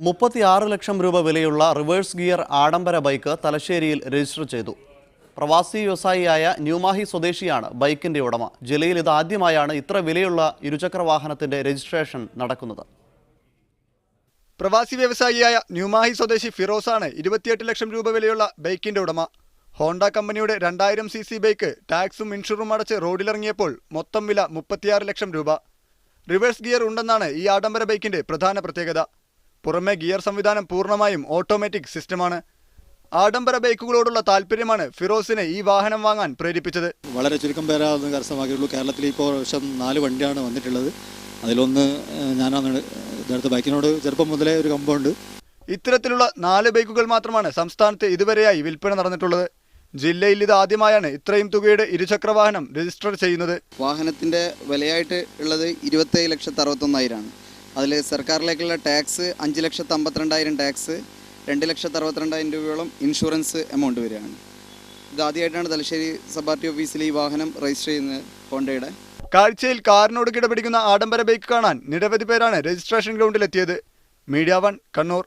36 ലക്ഷം രൂപ വിലയുള്ള reverse gear ആഡംബര ബൈക്ക് തലശ്ശേരിയിൽ രജിസ്റ്റർ ചെയ്തു. പ്രവാസി വ്യവസായിയായ ന്യൂമാഹി സ്വദേശിയാണ് ബൈക്കിന്റെ ഉടമ. ജില്ലയിൽ ഇതാദ്യമായാണ് ഇത്ര വിലയുള്ള ഇരുചക്ര വാഹനത്തിന്റെ രജിസ്ട്രേഷൻ നടക്കുന്നത്. പ്രവാസി വ്യവസായിയായ ന്യൂമാഹി സ്വദേശി ഫിറോസാണ് 28 ലക്ഷം രൂപ വിലയുള്ള ബൈക്കിന്റെ ഉടമ. ഹോണ്ട കമ്പനിയുടെ 2000 cc ബൈക്ക് ടാക്സും ഇൻഷുറും അടച്ച് റോഡിലിറങ്ങിയപ്പോൾ മൊത്തം വില 36 ലക്ഷം രൂപ. റിവേഴ്സ് ഗിയർ ഉണ്ടെന്നാണ് ഈ ആഡംബര ബൈക്കിന്റെ പ്രധാന പ്രത്യേകത. പുറമെ ഗിയർ സംവിധാനം പൂർണ്ണമായും ഓട്ടോമാറ്റിക് സിസ്റ്റമാണ്. ആഡംബര ബൈക്കുകളോടുള്ള താല്പര്യമാണ് ഫിറോസിനെ ഈ വാഹനം വാങ്ങാൻ പ്രേരിപ്പിച്ചത്. വളരെ ചുരുക്കം പേരാ കരസ്ഥമാക്കിയുള്ളൂ. കേരളത്തിൽ ഇപ്പോൾ വർഷം 4 വണ്ടിയാണ് വന്നിട്ടുള്ളത്. അതിലൊന്ന് ഞാനാണ്. ഇതടുത്ത ബൈക്കിനോട് ചെറുപ്പം മുതലേ ഒരു കമ്പമുണ്ട്. ഇത്തരത്തിലുള്ള 4 ബൈക്കുകൾ മാത്രമാണ് സംസ്ഥാനത്ത് ഇതുവരെയായി വിൽപ്പന നടന്നിട്ടുള്ളത്. ജില്ലയിൽ ഇത് ആദ്യമായാണ് ഇത്രയും തുകയുടെ ഇരുചക്ര വാഹനം രജിസ്റ്റർ ചെയ്യുന്നത്. വാഹനത്തിന്റെ വിലയായിട്ട് ഉള്ളത് 27,61,000 അതിൽ സർക്കാരിലേക്കുള്ള ടാക്സ് 5,52,000 ടാക്സ്, 2,62,000 രൂപയോളം ഇൻഷുറൻസ് എമൗണ്ട് വരികയാണ്. ഇതാദ്യമായിട്ടാണ് തലശ്ശേരി സബ് RTO ഓഫീസിൽ ഈ വാഹനം രജിസ്റ്റർ ചെയ്യുന്നത് ഹോണ്ടയുടെ. കാഴ്ചയിൽ കാറിനോട് കിടപിടിക്കുന്ന ആഡംബര ബൈക്ക് കാണാൻ നിരവധി പേരാണ് രജിസ്ട്രേഷൻ ഗ്രൗണ്ടിലെത്തിയത്. മീഡിയ 1 കണ്ണൂർ.